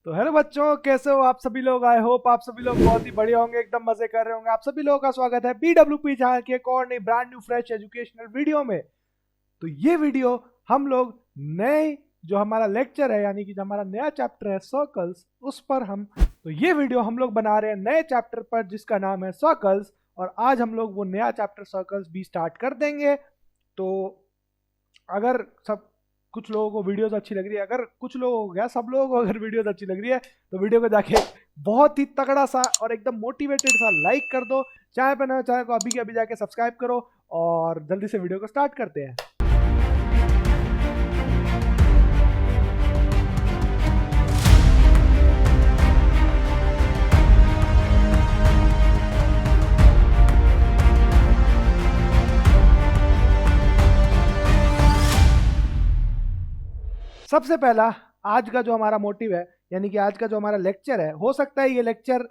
तो हेलो बच्चों, कैसे हो आप सभी लोग। आई होप आप सभी लोग बहुत ही बढ़िया होंगे, एकदम मजे कर रहे होंगे। आप सभी लोगों का स्वागत है BWP चैनल के एक और नई brand new fresh educational video में। तो ये वीडियो हम लोग नए जो हमारा लेक्चर है, यानी कि जो हमारा नया चैप्टर है सर्कल्स, उस पर तो ये वीडियो हम लोग बना रहे हैं नए चैप्टर पर जिसका नाम है सर्कल्स। और आज हम लोग वो नया चैप्टर सर्कल्स भी स्टार्ट कर देंगे। तो अगर सब कुछ लोगों को वीडियोस अच्छी लग रही है, अगर कुछ लोगों को क्या सब लोगों को अगर वीडियोस अच्छी लग रही है तो वीडियो को जाके बहुत ही तगड़ा सा और एकदम मोटिवेटेड सा लाइक कर दो। चैनल पर नए चैनल को अभी के अभी जाके सब्सक्राइब करो और जल्दी से वीडियो को स्टार्ट करते हैं। सबसे पहला आज का जो हमारा मोटिव है, यानी कि आज का जो हमारा लेक्चर है, हो सकता है ये लेक्चर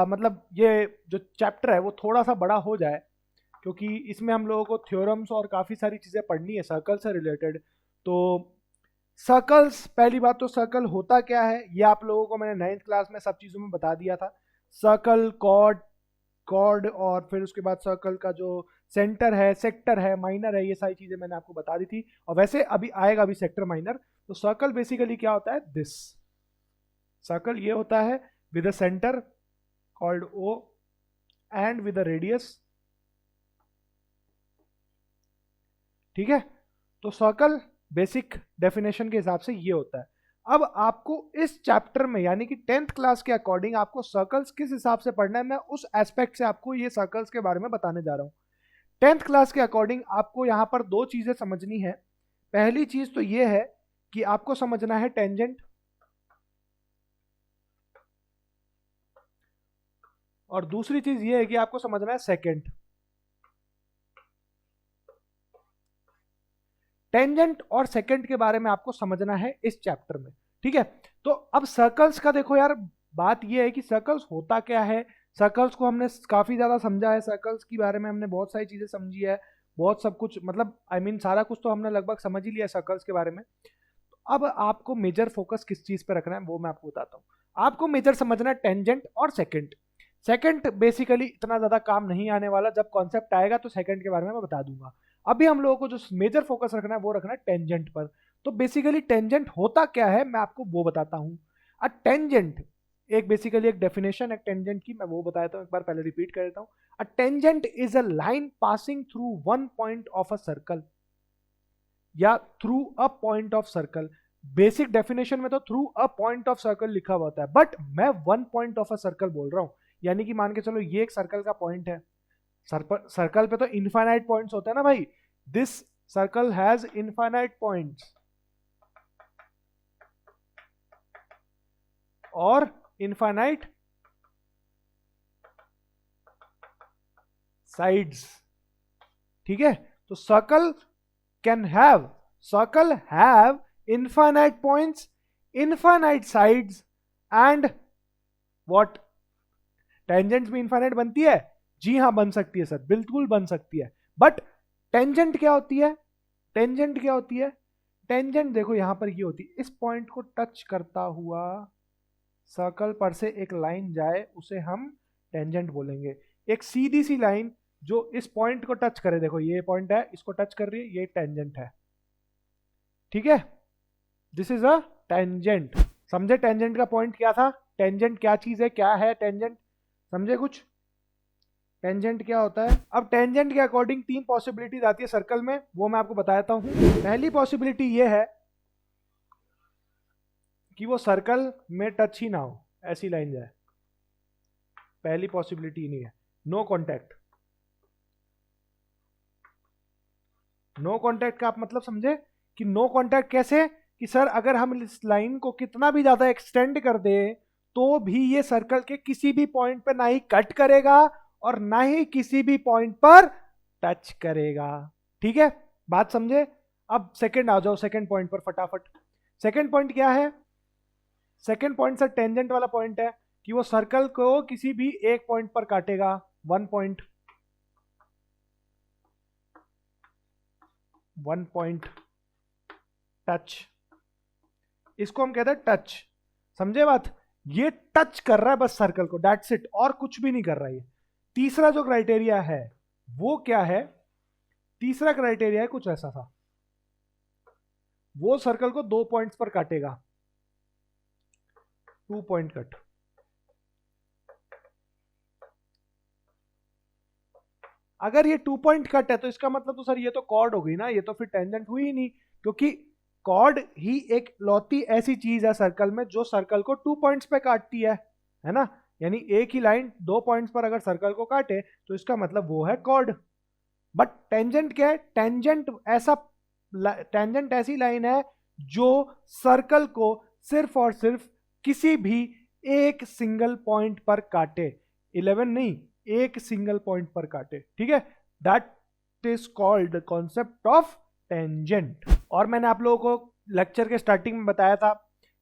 मतलब ये जो चैप्टर है वो थोड़ा सा बड़ा हो जाए, क्योंकि इसमें हम लोगों को थ्योरम्स और काफ़ी सारी चीज़ें पढ़नी है सर्कल से रिलेटेड। तो सर्कल्स, पहली बात तो सर्कल होता क्या है ये आप लोगों को मैंने 9th क्लास में सब चीज़ों में बता दिया था। सर्कल, कॉर्ड कॉर्ड और फिर उसके बाद सर्कल का जो सेंटर है, सेक्टर है, माइनर है, ये सारी चीज़ें मैंने आपको बता दी थी। और वैसे अभी आएगा अभी सेक्टर माइनर। तो सर्कल बेसिकली क्या होता है, दिस सर्कल ये होता है with a centre called O and with a radius. ठीक है, तो सर्कल बेसिक डेफिनेशन के हिसाब से ये होता है। अब आपको इस चैप्टर में यानी कि 10th क्लास के अकॉर्डिंग आपको सर्कल्स किस हिसाब से पढ़ना है, मैं उस एस्पेक्ट से आपको ये सर्कल्स के बारे में बताने जा रहा हूँ। 10th क्लास के अकॉर्डिंग आपको यहाँ पर दो चीजें समझनी है। पहली चीज तो ये है कि आपको समझना है टेंजेंट, और दूसरी चीज ये है कि आपको समझना है सेकेंट। टेंजेंट और सेकेंड के बारे में आपको समझना है इस चैप्टर में। ठीक है, तो अब सर्कल्स का देखो यार, बात यह है कि सर्कल्स होता क्या है। सर्कल्स को हमने काफी ज्यादा समझा है, सर्कल्स के बारे में हमने बहुत सारी चीजें समझी है, बहुत सब कुछ, मतलब सारा कुछ तो हमने लगभग समझ ही लिया सर्कल्स के बारे में। तो अब आपको मेजर फोकस किस चीज पे रखना है वो मैं आपको बताता हूँ। आपको मेजर समझना है टेंजेंट और सेकेंड। सेकेंड बेसिकली इतना ज्यादा काम नहीं आने वाला, जब कॉन्सेप्ट आएगा तो सेकेंड के बारे में मैं बता दूंगा। अभी हम लोगों को जो मेजर फोकस रखना है वो रखना है टेंजेंट पर। तो बेसिकली टेंजेंट होता क्या है मैं आपको वो बताता हूं। अ टेंजेंट एक बेसिकली एक डेफिनेशन है टेंजेंट की, मैं वो बताता हूं, एक बार पहले रिपीट कर देता हूं। A tangent is a line passing through one point of a circle या through a point of circle. Basic definition में तो through a point of circle लिखा हुआ होता है, बट मैं one point of a circle बोल रहा हूं। यानी कि मान के चलो ये एक सर्कल का पॉइंट है। सर्कल पे तो इनफाइनाइट पॉइंट्स होते हैं ना भाई। This circle has infinite points और इनफाइनाइट साइड्स। ठीक है, तो circle have infinite points, infinite sides and what, tangents भी इनफाइनाइट बनती है। जी हाँ बन सकती है सर, बिल्कुल बन सकती है। बट टेंजेंट क्या होती है, टेंजेंट क्या होती है, टेंजेंट देखो यहां पर ये होती है, इस पॉइंट को टच करता हुआ सर्कल पर से एक लाइन जाए उसे हम टेंजेंट बोलेंगे। एक सीधी सी लाइन जो इस पॉइंट को टच करे, देखो ये पॉइंट है, इसको टच कर रही है, ये टेंजेंट है। ठीक है, दिस इज अ टेंजेंट। समझे टेंजेंट का पॉइंट क्या था, टेंजेंट क्या चीज है, क्या है टेंजेंट, समझे कुछ। टेंजेंट क्या होता है। अब टेंजेंट के अकॉर्डिंग तीन पॉसिबिलिटीज आती है सर्कल में, वो मैं आपको बताता हूं। पहली पॉसिबिलिटी ये है कि वो सर्कल में टच ही ना हो, ऐसी लाइन जाए। पहली पॉसिबिलिटी नहीं है, नो कॉन्टैक्ट। नो कॉन्टैक्ट का आप मतलब समझे कि नो कॉन्टैक्ट कैसे, कि सर अगर हम इस लाइन को कितना भी ज्यादा एक्सटेंड कर दे तो भी ये सर्कल के किसी भी पॉइंट पर ना ही कट करेगा और ना ही किसी भी पॉइंट पर टच करेगा। ठीक है, बात समझे। अब सेकंड आ जाओ, सेकंड पॉइंट पर फटाफट। सेकंड पॉइंट क्या है, सेकंड पॉइंट सर टेंजेंट वाला पॉइंट है कि वो सर्कल को किसी भी एक पॉइंट पर काटेगा, one point, one point touch, इसको हम कहते हैं टच। समझे बात? ये टच कर रहा है बस सर्कल को, दैट्स इट, और कुछ भी नहीं कर रहा है ये। तीसरा जो क्राइटेरिया है वो क्या है? तीसरा क्राइटेरिया है कुछ ऐसा था, वो सर्कल को 2 पॉइंट्स पर काटेगा, 2 पॉइंट कट। अगर ये 2 पॉइंट कट है तो इसका मतलब तो सर ये तो कॉर्ड हो गई ना, ये तो फिर टेंजेंट हुई ही नहीं, क्योंकि कॉर्ड ही एक लौती ऐसी चीज है सर्कल में जो सर्कल को 2 पॉइंट्स पे काटती है ना? यानी एक ही लाइन 2 पॉइंट्स पर अगर सर्कल को काटे तो इसका मतलब वो है कॉर्ड। बट टेंजेंट क्या है? टेंजेंट ऐसी लाइन है जो सर्कल को सिर्फ और सिर्फ किसी भी एक सिंगल पॉइंट पर काटे, 11 नहीं, एक सिंगल पॉइंट पर काटे, ठीक है? That is called the concept of tangent. और मैंने आप लोगों को लेक्चर के स्टार्टिंग में बताया था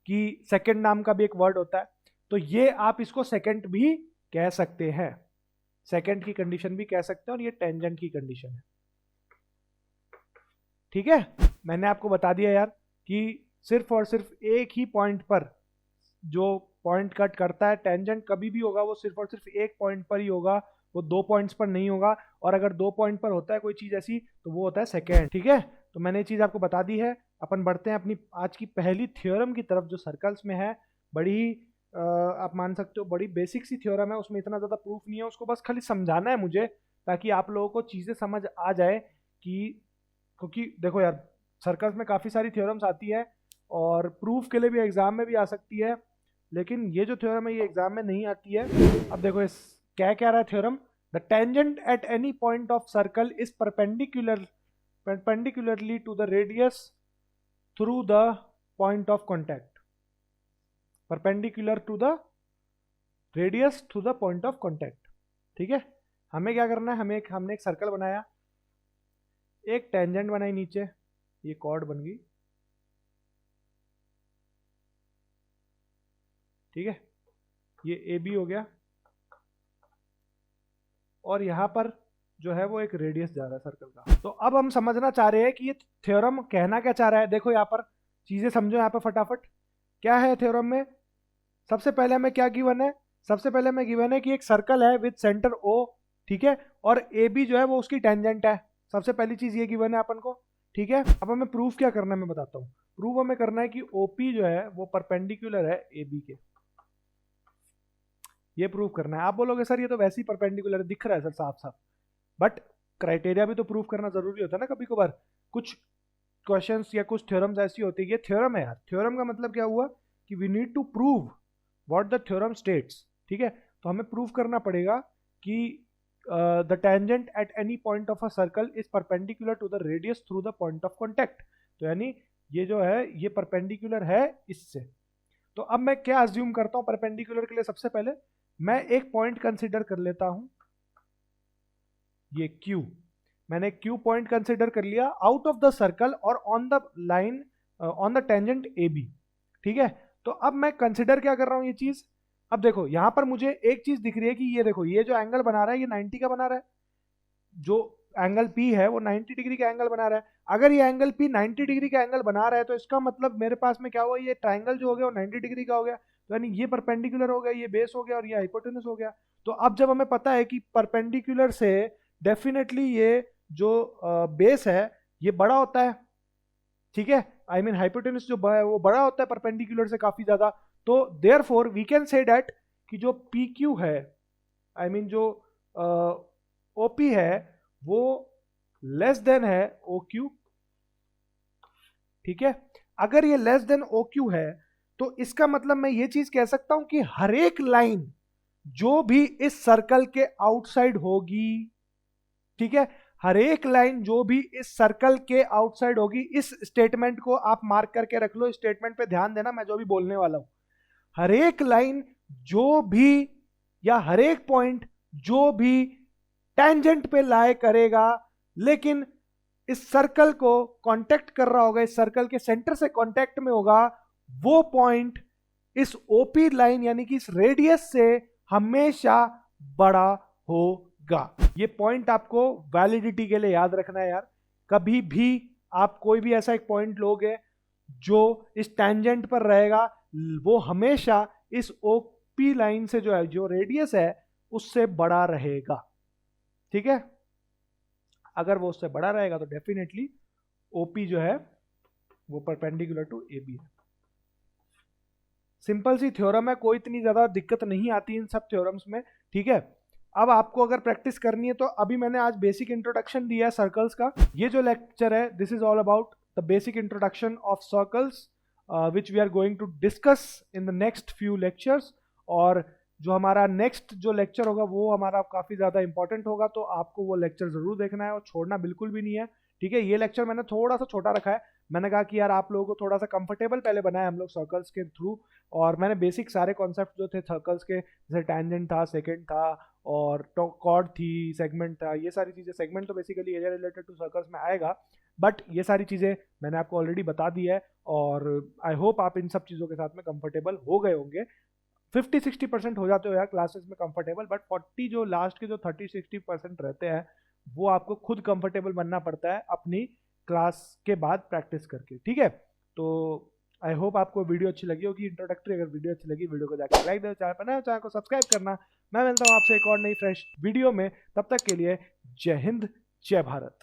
कि सेकंड नाम का भी एक वर्ड होता है, तो ये आप इसको सेकंड भी कह सकते हैं, सेकंड की कंडीशन भी कह सकते हैं, और ये टेंजेंट की कंडीशन है, ठीक है? मैंने आपको बता दिया यार कि सिर्फ और सिर्फ एक ही पॉइंट पर जो पॉइंट कट करता है, टेंजेंट कभी भी होगा वो सिर्फ और सिर्फ एक पॉइंट पर ही होगा, वो 2 पॉइंट्स पर नहीं होगा। और अगर 2 पॉइंट पर होता है कोई चीज ऐसी तो वो होता है सेकेंड, ठीक है? तो मैंने ये चीज आपको बता दी है। अपन बढ़ते हैं अपनी आज की पहली थ्योरम की तरफ जो सर्कल्स में है। बड़ी आप मान सकते हो बड़ी बेसिक सी थ्योरम है, उसमें इतना ज़्यादा प्रूफ नहीं है, उसको बस खाली समझाना है मुझे ताकि आप लोगों को चीज़ें समझ आ जाए कि, क्योंकि देखो यार सर्कल्स में काफ़ी सारी थ्योरम्स आती है और प्रूफ के लिए भी एग्जाम में भी आ सकती है, लेकिन ये जो थ्योरम है ये एग्जाम में नहीं आती है। अब देखो इस क्या कह रहा है theorem, the tangent at any point of circle is perpendicularly to the radius through the point of contact, perpendicular to the radius through the point of contact, ठीक है? हमें क्या करना है, हमने एक सर्कल बनाया, एक टेंजेंट बनाई नीचे, ये कॉर्ड बन गई, ठीक है? ये ए बी हो गया, और यहां पर जो है वो एक रेडियस जा रहा है सर्कल का। तो अब हम समझना चाह रहे हैं कि ये थ्योरम कहना क्या चाह रहा है। देखो यहाँ पर चीजें समझो, यहाँ पर फटाफट क्या है थ्योरम में। सबसे पहले हमें क्या गिवन है, सबसे पहले हमें गिवन है कि एक सर्कल है विद सेंटर ओ, ठीक है? और ए बी जो है वो उसकी टेंजेंट है। सबसे पहली चीज ये गिवन है अपन को, ठीक है? अब हमें प्रूफ क्या करना है मैं बताता हूँ। प्रूफ हमें करना है कि ओपी जो है वो परपेंडिकुलर है ए बी के, ये प्रूव करना है। आप बोलोगे सर ये तो वैसे ही परपेंडिकुलर दिख रहा है सर साफ साफ, बट क्राइटेरिया भी तो प्रूव करना जरूरी होता है ना। कभी कभार कुछ क्वेश्चंस या कुछ थ्योरम्स ऐसी होती है, ये थ्योरम है यार, थ्योरम का मतलब क्या हुआ कि we need to prove what the theorem states, ठीक है? तो हमें प्रूव करना पड़ेगा कि the tangent at any point of a circle is perpendicular to the radius through the point of contact. तो यानी ये जो है ये परपेंडिकुलर है इससे। तो अब मैं क्या अज्यूम करता हूं परपेंडिकुलर के लिए, सबसे पहले मैं एक पॉइंट कंसीडर कर लेता हूं, ये Q, मैंने Q पॉइंट कंसीडर कर लिया आउट ऑफ द सर्कल और on the line on the tangent AB, ठीक है? तो अब मैं कंसीडर क्या कर रहा हूं ये चीज। अब देखो यहां पर मुझे एक चीज दिख रही है कि ये देखो ये जो एंगल बना रहा है ये 90 का बना रहा है, जो एंगल P है वो 90 डिग्री का एंगल बना रहा है। अगर ये एंगल P 90 डिग्री का एंगल बना रहा है तो इसका मतलब मेरे पास में क्या हुआ, ये ट्राइंगल जो हो गया वो 90 डिग्री का हो गया, तो यानी ये परपेंडिकुलर हो गया, ये बेस हो गया और ये हाइपोटेनस हो गया। तो अब जब हमें पता है कि परपेंडिकुलर से डेफिनेटली ये जो बेस है ये बड़ा होता है, ठीक है? आई मीन हाइपोटेनस जो है वो बड़ा होता है परपेंडिकुलर से काफी ज्यादा। तो therefore we can say that कि जो PQ है, आई मीन जो OP है वो लेस देन है OQ, ठीक है? अगर ये लेस देन OQ है तो इसका मतलब मैं ये चीज कह सकता हूं कि हर एक लाइन जो भी इस सर्कल के आउटसाइड होगी, ठीक है, हर एक लाइन जो भी इस सर्कल के आउटसाइड होगी, इस स्टेटमेंट को आप मार्क करके रख लो, स्टेटमेंट पे ध्यान देना मैं जो भी बोलने वाला हूं। हर एक लाइन जो भी या हर एक पॉइंट जो भी टेंजेंट पे लाए करेगा लेकिन इस सर्कल को कांटेक्ट कर रहा होगा, इस सर्कल के सेंटर से कांटेक्ट में होगा, वो पॉइंट इस ओपी लाइन यानी कि इस रेडियस से हमेशा बड़ा होगा। ये पॉइंट आपको वैलिडिटी के लिए याद रखना है यार। कभी भी आप कोई भी ऐसा एक पॉइंट लोगे जो इस टेंजेंट पर रहेगा वो हमेशा इस ओपी लाइन से जो है, जो रेडियस है उससे बड़ा रहेगा, ठीक है। अगर वो उससे बड़ा रहेगा तो डेफिनेटली ओपी जो है वो परपेंडिकुलर टू ए बी है। सिंपल सी थ्योरम है, कोई इतनी ज्यादा दिक्कत नहीं आती इन सब थ्योरम्स में, ठीक है। अब आपको अगर प्रैक्टिस करनी है तो अभी मैंने आज बेसिक इंट्रोडक्शन दिया है सर्कल्स का। ये जो लेक्चर है this is all about the basic introduction of circles which we are going to discuss in the next few lectures. और जो हमारा नेक्स्ट जो लेक्चर होगा वो हमारा काफ़ी ज़्यादा इंपॉर्टेंट होगा, तो आपको वो लेक्चर ज़रूर देखना है और छोड़ना बिल्कुल भी नहीं है, ठीक है। ये लेक्चर मैंने थोड़ा सा छोटा रखा है, मैंने कहा कि यार आप लोगों को थोड़ा सा कंफर्टेबल पहले बनाया हम लोग सर्कल्स के थ्रू, और मैंने बेसिक सारे कॉन्सेप्ट जो थे सर्कल्स के, जैसे टैंजेंट था, सेकेंड था, और कॉर्ड थी, सेगमेंट था, ये सारी चीज़ें, सेगमेंट तो basically area related to circles में आएगा, बट ये सारी चीज़ें मैंने आपको ऑलरेडी बता दी है, और आई होप आप इन सब चीज़ों के साथ में कंफर्टेबल हो गए होंगे। 50-60% हो जाते हो यार क्लासेस में कंफर्टेबल, बट 40 जो लास्ट के जो 30-60% रहते हैं वो आपको खुद कंफर्टेबल बनना पड़ता है अपनी क्लास के बाद प्रैक्टिस करके, ठीक है। तो आई होप आपको वीडियो अच्छी लगी होगी इंट्रोडक्टरी। अगर वीडियो अच्छी लगी वीडियो को जाकर लाइक दो, चैनल पर नए चैनल को सब्सक्राइब करना। मैं मिलता हूँ आपसे एक और नई फ्रेश वीडियो में, तब तक के लिए जय हिंद, जय भारत।